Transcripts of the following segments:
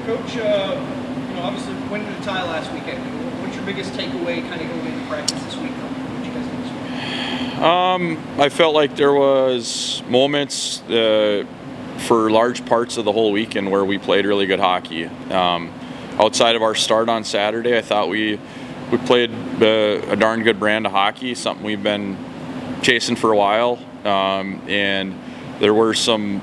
Coach, obviously winning the tie last weekend. What's your biggest takeaway kind of going into practice this week from what you guys did this week? I felt like there was moments for large parts of the whole weekend where we played really good hockey. Outside of our start on Saturday, I thought we played a darn good brand of hockey, something we've been chasing for a while, and there were some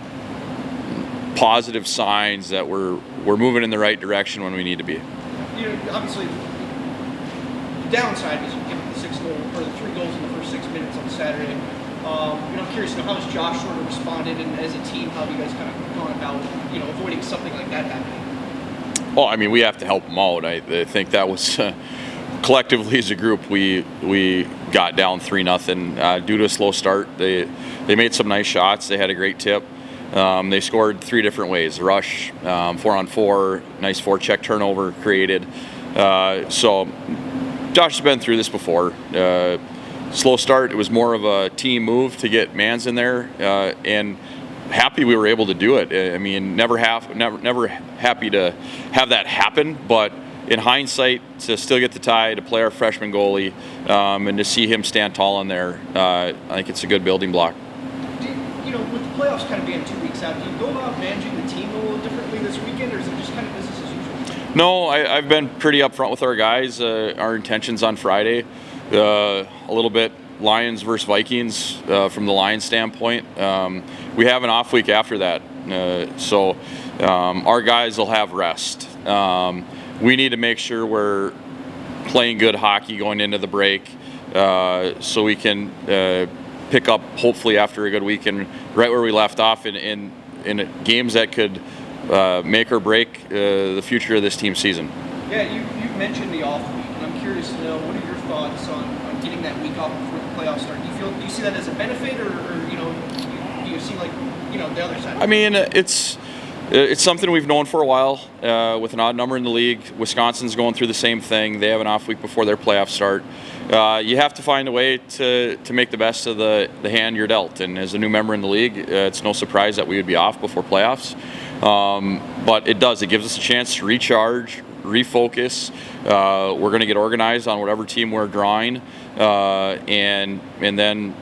positive signs that we're moving in the right direction when we need to be. Obviously, the downside is you give the 6 goals or the 3 goals in the first 6 minutes on Saturday. I'm curious to know how has Josh sort of responded, and as a team, how have you guys kind of gone about avoiding something like that happening? Well, I mean, we have to help them out. I think that was collectively as a group we got down 3-0 due to a slow start. They made some nice shots. They had a great tip. They scored 3 different ways: rush, 4-on-4, nice forecheck turnover created. So Josh has been through this before. Slow start. It was more of a team move to get Mans in there, and happy we were able to do it. I mean, never happy to have that happen, but in hindsight, to still get the tie, to play our freshman goalie, and to see him stand tall in there, I think it's a good building block. With the playoffs kind of being 2 weeks out, do you go about managing the team a little differently this weekend, or is it just kind of business as usual? No, I've been pretty upfront with our guys. Our intentions on Friday, a little bit Lions versus Vikings from the Lions standpoint. We have an off week after that, so our guys will have rest. We need to make sure we're playing good hockey going into the break, so we can pick up, hopefully after a good weekend, right where we left off in games that could make or break the future of this team's season. Yeah, you mentioned the off week, and I'm curious to know, what are your thoughts on getting that week off before the playoffs start? Do you see that as a benefit, or do you see the other side? I mean, it's something we've known for a while. With an odd number in the league, Wisconsin's going through the same thing. They have an off week before their playoffs start. You have to find a way to make the best of the hand you're dealt. And as a new member in the league, it's no surprise that we would be off before playoffs. But it gives us a chance to recharge, refocus. We're going to get organized on whatever team we're drawing, and then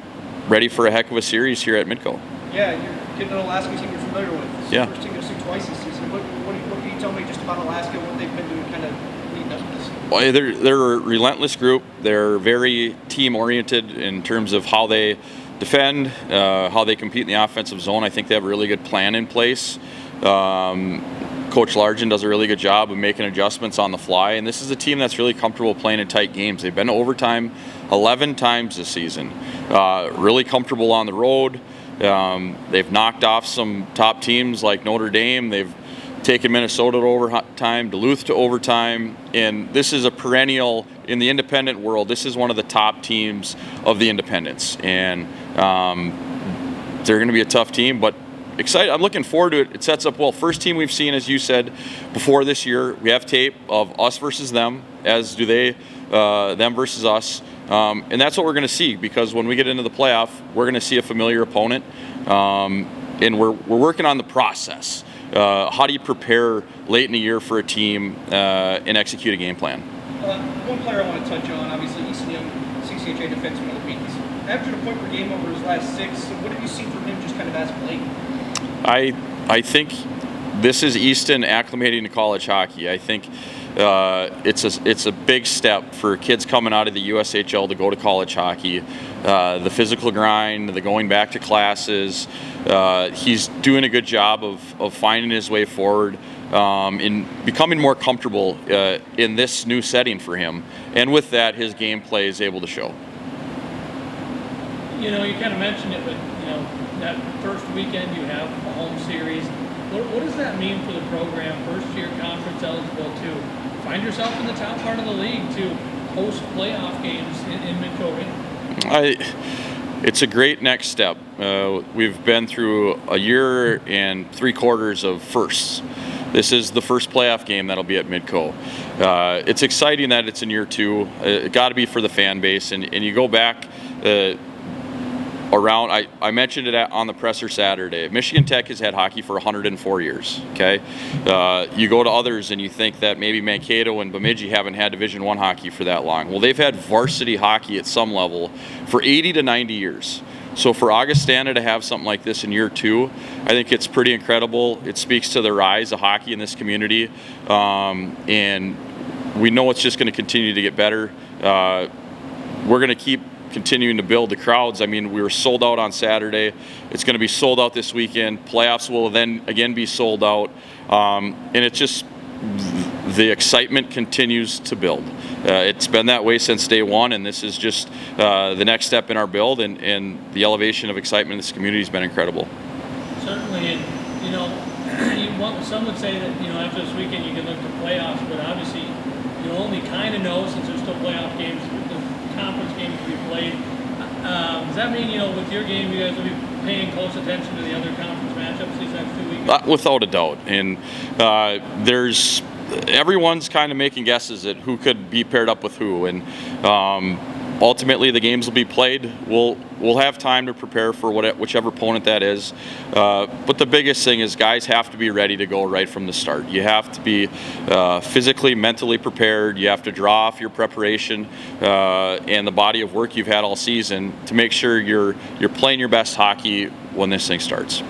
ready for a heck of a series here at Midco. Yeah, you're getting an Alaska team you're familiar with. It's yeah. The first team you'll see twice this season. What can you tell me just about Alaska, what they've been doing kind of leading up to this? Well, they're a relentless group. They're very team-oriented in terms of how they defend, how they compete in the offensive zone. I think they have a really good plan in place. Coach Largen does a really good job of making adjustments on the fly, and this is a team that's really comfortable playing in tight games. They've been to overtime 11 times this season. Really comfortable on the road. They've knocked off some top teams like Notre Dame. They've taken Minnesota to overtime, Duluth to overtime, and this is a perennial in the independent world. This is one of the top teams of the independents, and they're going to be a tough team, but excited. I'm looking forward to it. It sets up well. First team we've seen, as you said, before this year. We have tape of us versus them, as do they, them versus us. And that's what we're going to see, because when we get into the playoff, we're going to see a familiar opponent. And we're working on the process. How do you prepare late in the year for a team and execute a game plan? One player I want to touch on, obviously, Easton Young, CCHA defenseman of the week. Averaging a point per game over his last 6. So what have you seen from him just kind of as of late? I think this is Easton acclimating to college hockey. I think it's a big step for kids coming out of the USHL to go to college hockey. The physical grind, the going back to classes. He's doing a good job of finding his way forward, in becoming more comfortable in this new setting for him. And with that, his gameplay is able to show. You kind of mentioned it, but that first weekend you have a home series. What does that mean for the program? First year conference eligible to find yourself in the top part of the league, to host playoff games in Midco Arena? It's a great next step. We've been through a year and 3/4 of firsts. This is the first playoff game that'll be at Midco. It's exciting that it's in year 2. It got to be for the fan base, and you go back. around, I mentioned it on the presser Saturday. Michigan Tech has had hockey for 104 years, okay? You go to others and you think that maybe Mankato and Bemidji haven't had Division I hockey for that long. Well, they've had varsity hockey at some level for 80 to 90 years. So for Augustana to have something like this in year 2, I think it's pretty incredible. It speaks to the rise of hockey in this community, and we know it's just going to continue to get better. We're going to keep continuing to build the crowds. I mean, we were sold out on Saturday. It's going to be sold out this weekend. Playoffs will then again be sold out, and it's just the excitement continues to build. It's been that way since day one, and this is just the next step in our build, and the elevation of excitement in this community has been incredible. Certainly, and some would say that after this weekend you can look to playoffs, but obviously you only kind of know, since there's still playoff games, the conference games to be played. Does that mean with your game you guys will be paying close attention to the other conference matchups these next 2 weeks? Without a doubt, and everyone's kind of making guesses at who could be paired up with who, and ultimately the games will be played. We'll have time to prepare for whichever opponent that is, but the biggest thing is guys have to be ready to go right from the start. You have to be physically, mentally prepared. You have to draw off your preparation and the body of work you've had all season to make sure you're playing your best hockey when this thing starts.